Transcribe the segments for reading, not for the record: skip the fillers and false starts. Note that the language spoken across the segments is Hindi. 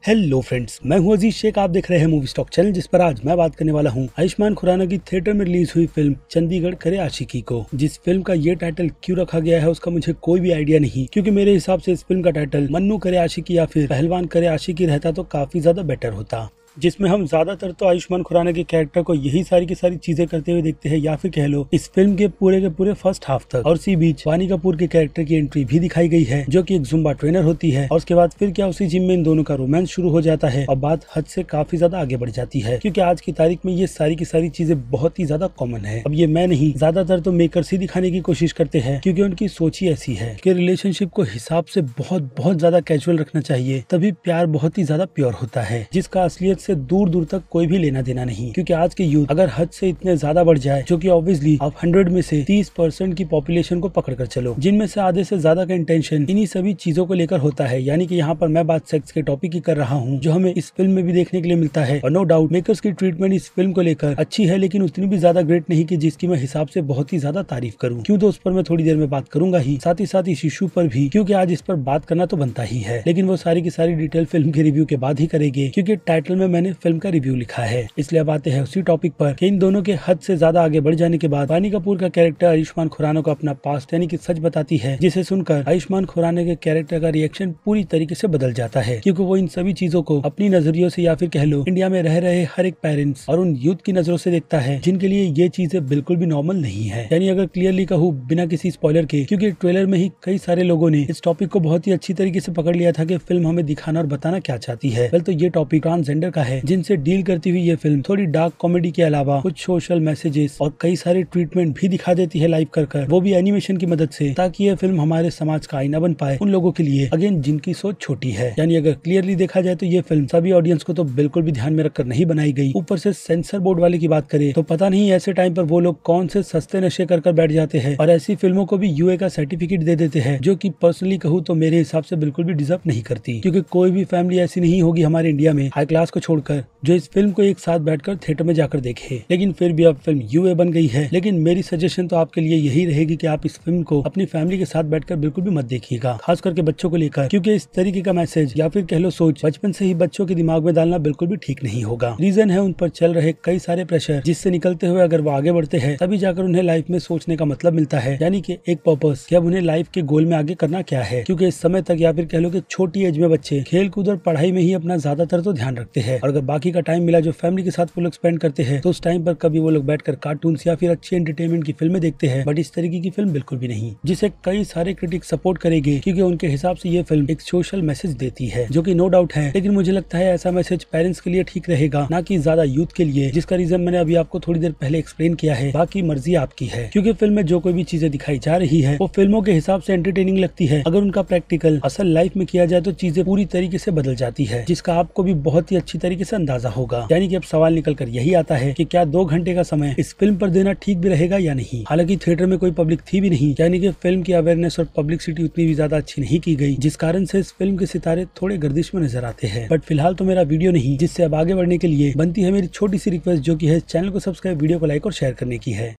हेलो फ्रेंड्स, मैं हूं अजीज शेख। आप देख रहे हैं मूवी स्टॉक चैनल, जिस पर आज मैं बात करने वाला हूं आयुष्मान खुराना की थिएटर में रिलीज हुई फिल्म चंडीगढ़ करे आशिकी को। जिस फिल्म का ये टाइटल क्यों रखा गया है उसका मुझे कोई भी आइडिया नहीं, क्योंकि मेरे हिसाब से इस फिल्म का टाइटल मन्नू करे आशिकी या फिर पहलवान करे आशिकी रहता तो काफी ज्यादा बेटर होता, जिसमें हम ज्यादातर तो आयुष्मान खुराना के कैरेक्टर को यही सारी की सारी चीजें करते हुए देखते हैं, या फिर कह लो इस फिल्म के पूरे फर्स्ट हाफ तक। और उसी बीच वानी कपूर के कैरेक्टर की एंट्री भी दिखाई गई है, जो कि एक जुम्बा ट्रेनर होती है। और उसके बाद फिर क्या उसी जिम में इन दोनों का रोमांस शुरू हो जाता है और बात हद से काफी ज्यादा आगे बढ़ जाती है, क्योंकि आज की तारीख में ये सारी की सारी चीजें बहुत ही ज्यादा कॉमन है। अब ये मैं नहीं, ज्यादातर तो मेकर्स ही दिखाने की कोशिश करते हैं, क्योंकि उनकी सोच ही ऐसी है कि रिलेशनशिप को हिसाब से बहुत ज्यादा कैजुअल रखना चाहिए, तभी प्यार बहुत ही ज्यादा प्योर होता है, जिसका असलियत से दूर तक कोई भी लेना देना नहीं। क्योंकि आज के यूथ अगर हद से इतने ज्यादा बढ़ जाए, जो कि ऑब्वियसली आप 100 में से 30% की पॉपुलेशन को पकड़ कर चलो, जिनमें से आधे से ज्यादा का इंटेंशन इन्हीं सभी चीजों को लेकर होता है। यानी कि यहाँ पर मैं बात सेक्स के टॉपिक की कर रहा हूँ, जो हमें इस फिल्म में भी देखने के लिए मिलता है। और नो डाउट मेकर्स की ट्रीटमेंट इस फिल्म को लेकर अच्छी है, लेकिन उतनी भी ज्यादा ग्रेट नहीं कि जिसकी मैं हिसाब से बहुत ही ज्यादा तारीफ करूँ। क्यों, तो उस पर मैं थोड़ी देर में बात करूंगा ही, साथ ही साथ इस इशू पर भी, क्योंकि आज इस पर बात करना तो बनता ही है। लेकिन वो सारी की सारी डिटेल फिल्म के रिव्यू के बाद ही करेंगे, क्योंकि टाइटल में मैंने फिल्म का रिव्यू लिखा है। इसलिए अब आते हैं उसी टॉपिक पर कि इन दोनों के हद से ज्यादा आगे बढ़ जाने के बाद वानी कपूर का कैरेक्टर आयुष्मान खुराना को अपना पास्ट यानी कि सच बताती है, जिसे सुनकर आयुष्मान खुराना के कैरेक्टर का रिएक्शन पूरी तरीके से बदल जाता है, क्योंकि वो इन सभी चीजों को अपनी नजरियों से, या फिर कह लो इंडिया में रह रहे हर एक पेरेंट्स और उन यूथ की नजरों से देखता है, जिनके लिए ये चीजें बिल्कुल भी नॉर्मल नहीं है। यानी अगर क्लियरली कहूँ बिना किसी स्पॉइलर के, क्योंकि ट्रेलर में ही कई सारे लोगों ने इस टॉपिक को बहुत ही अच्छी तरीके से पकड़ लिया था कि फिल्म हमें दिखाना और बताना क्या चाहती है। वेल, तो ये टॉपिक ट्रांसजेंडर का है, जिनसे डील करती हुई ये फिल्म थोड़ी डार्क कॉमेडी के अलावा कुछ सोशल मैसेजेस और कई सारे ट्रीटमेंट भी दिखा देती है लाइव कर, वो भी एनिमेशन की मदद से, ताकि ये फिल्म हमारे समाज का आईना बन पाए उन लोगों के लिए, अगेन जिनकी सोच छोटी है। यानी अगर क्लियरली देखा जाए तो ये फिल्म सभी ऑडियंस को तो बिल्कुल भी ध्यान में रखकर नहीं बनाई गई। ऊपर से सेंसर बोर्ड वाले की बात करें तो पता नहीं ऐसे टाइम पर वो लोग कौन से सस्ते नशे कर बैठ जाते हैं और ऐसी फिल्मों को भी यूए का सर्टिफिकेट दे देते हैं, जो कि पर्सनली कहूँ तो मेरे हिसाब से बिल्कुल भी डिजर्व नहीं करती। क्योंकि कोई भी फैमिली ऐसी नहीं होगी हमारे इंडिया में हाई क्लास को छोड़कर जो इस फिल्म को एक साथ बैठकर थिएटर में जाकर देखे। लेकिन फिर भी अब फिल्म यूए बन गई है। लेकिन मेरी सजेशन तो आपके लिए यही रहेगी कि आप इस फिल्म को अपनी फैमिली के साथ बैठकर बिल्कुल भी मत देखिएगा, खास करके बच्चों को लेकर, क्योंकि इस तरीके का मैसेज या फिर कह लो सोच बचपन से ही बच्चों के दिमाग में डालना बिल्कुल भी ठीक नहीं होगा। रीजन है उन पर चल रहे कई सारे प्रेशर, जिससे निकलते हुए अगर वो आगे बढ़ते हैं तभी जाकर उन्हें लाइफ में सोचने का मतलब मिलता है, यानी कि एक पर्पस कि अब उन्हें लाइफ के गोल में आगे करना क्या है। क्योंकि इस समय तक या फिर कह लो कि छोटी एज में बच्चे खेल कूद और पढ़ाई में ही अपना ज्यादातर तो ध्यान रखते हैं, और अगर बाकी का टाइम मिला जो फैमिली के साथ वो लोग स्पेंड करते हैं, तो उस टाइम पर कभी वो लोग बैठकर कार्टून्स या फिर अच्छी एंटरटेनमेंट की फिल्में देखते हैं, बट इस तरीके की फिल्म बिल्कुल भी नहीं, जिसे कई सारे क्रिटिक सपोर्ट करेंगे, क्योंकि उनके हिसाब से ये फिल्म एक सोशल मैसेज देती है, जो कि नो डाउट है। लेकिन मुझे लगता है ऐसा मैसेज पेरेंट्स के लिए ठीक रहेगा, ना कि ज्यादा यूथ के लिए, जिसका रीजन मैंने अभी आपको थोड़ी देर पहले एक्सप्लेन किया है। बाकी मर्जी आपकी है, क्योंकि फिल्म में जो कोई भी चीजें दिखाई जा रही है वो फिल्मों के हिसाब से एंटरटेनिंग लगती है। अगर उनका प्रैक्टिकल असल लाइफ में किया जाए तो चीजें पूरी तरीके से बदल जाती है, जिसका आपको भी बहुत ही अच्छी तरीके से अंदाजा होगा। यानी कि अब सवाल निकल कर यही आता है कि क्या 2 घंटे का समय इस फिल्म पर देना ठीक भी रहेगा या नहीं। हालांकि थिएटर में कोई पब्लिक थी भी नहीं, यानी कि फिल्म की अवेयरनेस और पब्लिसिटी उतनी भी ज्यादा अच्छी नहीं की गई, जिस कारण से इस फिल्म के सितारे थोड़े गर्दिश में नजर आते हैं। बट फिलहाल तो मेरा वीडियो नहीं, जिससे अब आगे बढ़ने के लिए बनती है मेरी छोटी सी रिक्वेस्ट, जो की है चैनल को सब्सक्राइब, वीडियो को लाइक और शेयर करने की है।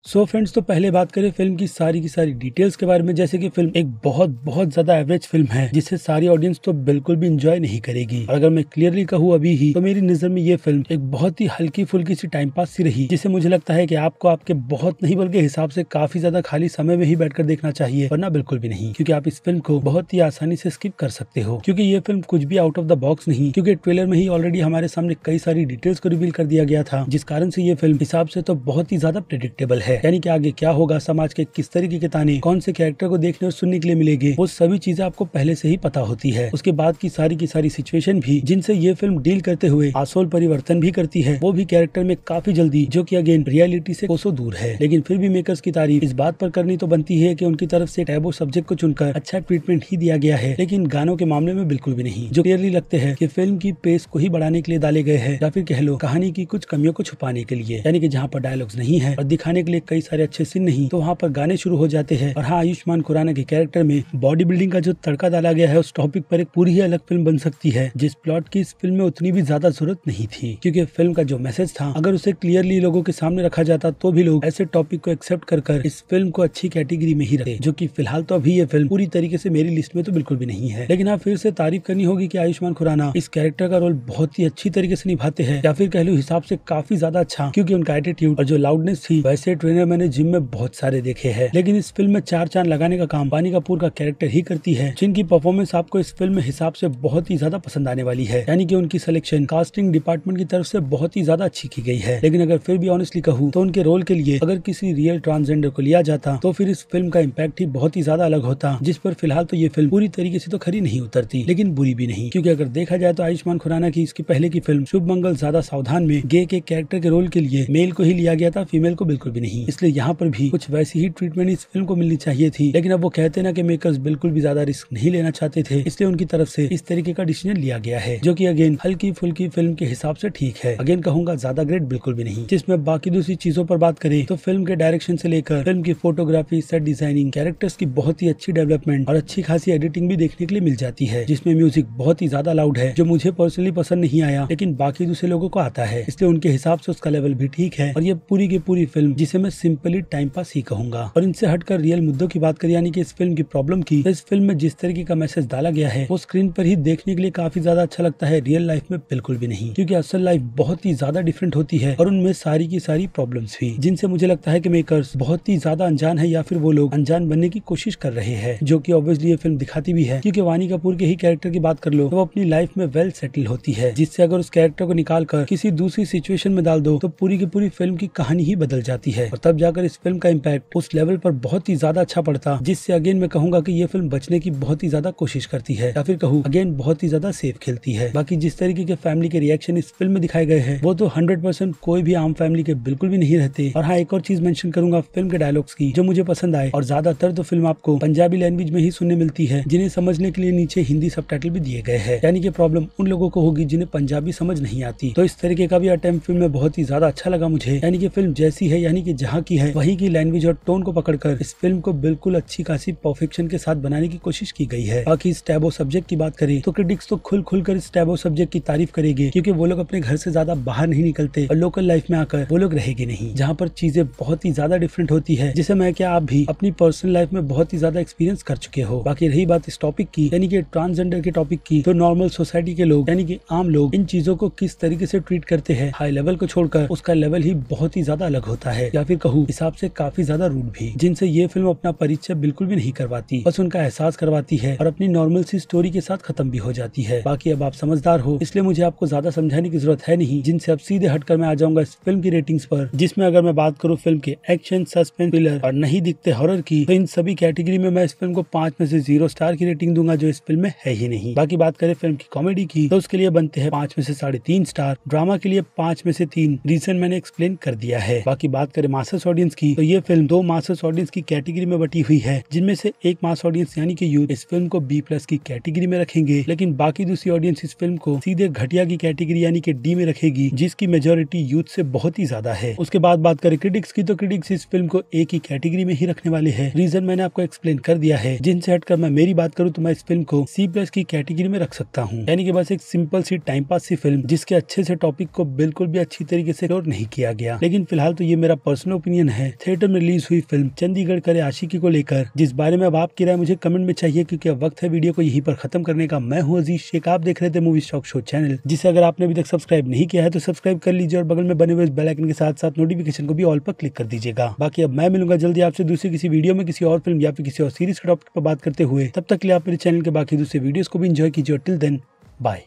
सो फ्रेंड्स, तो पहले बात करें फिल्म की सारी डिटेल्स के बारे में। जैसे कि फिल्म एक बहुत ज्यादा एवरेज फिल्म है, जिसे सारी ऑडियंस तो बिल्कुल भी एंजॉय नहीं करेगी। और अगर मैं क्लियरली कहूँ अभी ही, तो मेरी नजर में ये फिल्म एक बहुत ही हल्की फुल्की सी टाइम पास सी रही, जिसे मुझे लगता है कि आपको आपके बहुत नहीं बल्कि हिसाब से काफी ज्यादा खाली समय में ही बैठकर देखना चाहिए, वरना बिल्कुल भी नहीं, क्योंकि आप इस फिल्म को बहुत ही आसानी से स्किप कर सकते हो। क्योंकि ये फिल्म कुछ भी आउट ऑफ द बॉक्स नहीं, क्योंकि ट्रेलर में ही ऑलरेडी हमारे सामने कई सारी डिटेल्स को रिवील कर दिया गया था, जिस कारण से ये फिल्म हिसाब से तो बहुत ही ज्यादा प्रेडिक्टेबल है। यानी कि आगे क्या होगा, समाज के किस तरीके के ताने कौन से कैरेक्टर को देखने और सुनने के लिए मिलेंगे, वो सभी चीजें आपको पहले से ही पता होती है। उसके बाद की सारी सिचुएशन भी, जिनसे ये फिल्म डील करते हुए आसोल परिवर्तन भी करती है, वो भी कैरेक्टर में काफी जल्दी, जो कि अगेन रियलिटी से कोसों दूर है। लेकिन फिर भी मेकर्स की तारीफ इस बात पर करनी तो बनती है कि उनकी तरफ से टैबू सब्जेक्ट को चुनकर अच्छा ट्रीटमेंट ही दिया गया है, लेकिन गानों के मामले में बिल्कुल भी नहीं, जो क्लियरली लगते हैं कि फिल्म की पेस को ही बढ़ाने के लिए डाले गए हैं, या फिर कह लो कहानी की कुछ कमियों को छुपाने के लिए। यानी कि जहाँ पर डायलॉग्स नहीं है और दिखाने के लिए लिए कई सारे अच्छे सीन नहीं तो वहाँ पर गाने शुरू हो जाते हैं। और हाँ, आयुष्मान खुराना के कैरेक्टर में बॉडी बिल्डिंग का जो तड़का डाला गया है उस टॉपिक पर एक पूरी ही अलग फिल्म बन सकती है, जिस प्लॉट की इस फिल्म में उतनी भी ज्यादा जरूरत नहीं थी, क्योंकि फिल्म का जो मैसेज था अगर उसे क्लियरली लोगों के सामने रखा जाता तो भी लोग ऐसे टॉपिक को एक्सेप्ट कर इस फिल्म को अच्छी कैटेगरी में ही रखते, जो कि फिलहाल तो अभी ये फिल्म पूरी तरीके से मेरी लिस्ट में तो बिल्कुल भी नहीं है। लेकिन हाँ, फिर से तारीफ करनी होगी कि आयुष्मान खुराना इस कैरेक्टर का रोल बहुत ही अच्छी तरीके से निभाते हैं, या फिर कह लो हिसाब से काफी ज्यादा अच्छा, क्योंकि उनका एटीट्यूड और जो लाउडनेस थी वैसे ट्रेनर मैंने जिम में बहुत सारे देखे हैं, लेकिन इस फिल्म में चार चांद लगाने का काम वानी कपूर का कैरेक्टर ही करती है, जिनकी परफॉर्मेंस आपको इस फिल्म में हिसाब से बहुत ही ज्यादा पसंद आने वाली है। यानी कि उनकी सिलेक्शन कास्टिंग डिपार्टमेंट की तरफ से बहुत ही ज्यादा अच्छी की गई है। लेकिन अगर फिर भी ऑनेस्टली कहूँ तो उनके रोल के लिए अगर किसी रियल ट्रांसजेंडर को लिया जाता तो फिर इस फिल्म का इम्पैक्ट ही बहुत ही ज्यादा अलग होता, जिस पर फिलहाल तो ये फिल्म पूरी तरीके से तो खरी नहीं उतरती, लेकिन बुरी भी नहीं, क्योंकि अगर देखा जाए तो आयुष्मान खुराना की इसकी पहले की फिल्म शुभ मंगल ज्यादा सावधान में गे के कैरेक्टर के रोल के लिए मेल को ही लिया गया था, फीमेल को बिल्कुल भी नहीं। इसलिए यहाँ पर भी कुछ वैसी ही ट्रीटमेंट इस फिल्म को मिलनी चाहिए थी, लेकिन अब वो कहते ना कि मेकर्स बिल्कुल भी ज्यादा रिस्क नहीं लेना चाहते थे, इसलिए उनकी तरफ से इस तरीके का डिसीजन लिया गया है, जो कि अगेन हल्की फुल्की फिल्म के हिसाब से ठीक है। अगेन कहूंगा ज्यादा ग्रेट बिल्कुल भी नहीं। जिसमें बाकी दूसरी चीजों पर बात करें तो फिल्म के डायरेक्शन से लेकर फिल्म की फोटोग्राफी, सेट डिजाइनिंग, कैरेक्टर्स की बहुत ही अच्छी डेवलपमेंट और अच्छी खासी एडिटिंग भी देखने के लिए मिल जाती है, जिसमें म्यूजिक बहुत ही ज्यादा लाउड है, जो मुझे पर्सनली पसंद नहीं आया, लेकिन बाकी दूसरे लोगों को आता है, इसलिए उनके हिसाब से उसका लेवल भी ठीक है। और ये पूरी की पूरी फिल्म जिसे मैं सिंपली टाइम पास ही कहूंगा। और इनसे हटकर रियल मुद्दों की बात करें, यानी कि इस फिल्म की प्रॉब्लम की, तो इस फिल्म में जिस तरीके का मैसेज डाला गया है वो स्क्रीन पर ही देखने के लिए काफी ज्यादा अच्छा लगता है, रियल लाइफ में बिल्कुल भी नहीं, क्योंकि असल लाइफ बहुत ही ज्यादा डिफरेंट होती है और उनमें सारी की सारी प्रॉब्लम्स भी, जिनसे मुझे लगता है कि मेकर्स बहुत ही ज्यादा अनजान है, या फिर वो लोग अनजान बनने की कोशिश कर रहे हैं, जो कि ऑब्वियसली ये फिल्म दिखाती भी है। क्योंकि वानी कपूर के ही कैरेक्टर की बात कर लो तो वो अपनी लाइफ में वेल सेटल होती है, जिससे अगर उस कैरेक्टर को निकाल कर किसी दूसरी सिचुएशन में डाल दो तो पूरी की पूरी फिल्म की कहानी ही बदल जाती है, और तब जाकर इस फिल्म का इम्पैक्ट उस लेवल पर बहुत ही ज्यादा अच्छा पड़ता, जिससे अगेन मैं कहूंगा कि ये फिल्म बचने की बहुत ही ज्यादा कोशिश करती है, या फिर कहूँ अगेन बहुत ही ज्यादा सेफ खेलती है। बाकी जिस तरीके के फैमिली के रिएक्शन इस फिल्म में दिखाए गए हैं वो तो 100% कोई भी आम फैमिली के बिल्कुल भी नहीं रहते। और हाँ, एक और चीज मेंशन करूंगा फिल्म के डायलॉग्स की, जो मुझे पसंद आए, और ज्यादातर तो फिल्म आपको पंजाबी लैंग्वेज में ही सुनने मिलती है, जिन्हें समझने के लिए नीचे हिंदी सबटाइटल भी दिए गए हैं, यानी कि प्रॉब्लम उन लोगों को होगी जिन्हें पंजाबी समझ नहीं आती। तो इस तरीके का भी अटेम्प्ट फिल्म में बहुत ही ज्यादा अच्छा लगा मुझे, यानी कि फिल्म जैसी है, यानी कि जहाँ की है वही की लैंग्वेज और टोन को पकड़कर इस फिल्म को बिल्कुल अच्छी खासी परफेक्शन के साथ बनाने की कोशिश की गई है। बाकी इस टैबू सब्जेक्ट की बात करें तो क्रिटिक्स तो खुल कर इस टैबू सब्जेक्ट की तारीफ करेंगे, क्योंकि वो लोग अपने घर से ज्यादा बाहर नहीं निकलते और लोकल लाइफ में आकर वो लोग रहेंगे नहीं, जहाँ पर चीजें बहुत ही ज्यादा डिफरेंट होती है, जिसे मैं क्या आप भी अपनी पर्सनल लाइफ में बहुत ही ज्यादा एक्सपीरियंस कर चुके हो। बाकी रही बात इस टॉपिक की, यानी कि ट्रांसजेंडर के टॉपिक की, तो नॉर्मल सोसाइटी के लोग यानी कि आम लोग इन चीजों को किस तरीके से ट्रीट करते हैं, हाई लेवल को छोड़कर उसका लेवल ही बहुत ही ज्यादा अलग होता है, या फिर कहूँ हिसाब से काफी ज्यादा रूड भी, जिनसे ये फिल्म अपना परिचय बिल्कुल भी नहीं करवाती, बस उनका एहसास करवाती है और अपनी नॉर्मल सी स्टोरी के साथ खत्म भी हो जाती है। बाकी अब आप समझदार हो, इसलिए मुझे आपको ज्यादा समझाने की जरूरत है नहीं, जिनसे अब सीधे हटकर मैं आ जाऊंगा इस फिल्म की रेटिंग्स पर, जिसमें अगर मैं बात करूँ फिल्म के एक्शन, सस्पेंस, थ्रिलर और नहीं दिखते हॉरर की, तो इन सभी कैटेगरी में मैं इस फिल्म को 5 में से 0 स्टार की रेटिंग दूंगा, जो इस फिल्म में है ही नहीं। बाकी बात करें फिल्म की कॉमेडी की, तो उसके लिए बनते हैं 5 में से 3.5 स्टार, ड्रामा के लिए 5 में से 3, रीजन मैंने एक्सप्लेन कर दिया है। बाकी बात करें मासस ऑडियंस की, तो ये फिल्म 2 मासस ऑडियंस की कैटेगरी में बटी हुई है, जिनमें से एक मास ऑडियंस यानी कि यूथ इस फिल्म को B+ की कैटेगरी में रखेंगे, लेकिन बाकी दूसरी ऑडियंस इस फिल्म को सीधे घटिया की कैटेगरी यानी कि D में रखेगी, जिसकी मेजोरिटी यूथ से बहुत ही ज्यादा है। उसके बाद बात करें क्रिटिक्स की, तो क्रिटिक्स इस फिल्म को एक ही कैटेगरी में ही रखने वाले हैं, रीजन मैंने आपको एक्सप्लेन कर दिया है। जिनसे हटकर मैं मेरी बात करूँ तो मैं इस फिल्म को C+ की कैटेगरी में रख सकता हूँ, यानी कि बस एक सिंपल सी टाइम पास सी फिल्म, जिसके अच्छे से टॉपिक को बिल्कुल भी अच्छी तरीके से एक्सप्लोर नहीं किया गया। लेकिन फिलहाल तो ये मेरा पर्सनल ओपिनियन है थिएटर में रिलीज हुई फिल्म चंडीगढ़ करे आशिकी को लेकर, जिस बारे में अब आपकी राय मुझे कमेंट में चाहिए, क्योंकि अब वक्त है वीडियो को यहीं पर खत्म करने का। मैं हूँ अजीज शेख, आप देख रहे थे मूवी स्टॉक शो चैनल, जिसे अगर आपने अभी तक सब्सक्राइब नहीं किया है तो सब्सक्राइब कर लीजिए और बगल में बने हुए बेल आइकन के साथ साथ नोटिफिकेशन को भी ऑल पर क्लिक कर दीजिएगा। बाकी अब मैं मिलूंगा जल्दी आपसे दूसरी किसी वीडियो में किसी और फिल्म या फिर किसी और सीरीज के टॉपिक पर बात करते हुए। तब तक के लिए आप मेरे चैनल के बाकी दूसरे वीडियोस को भी एंजॉय कीजिए। Till then bye.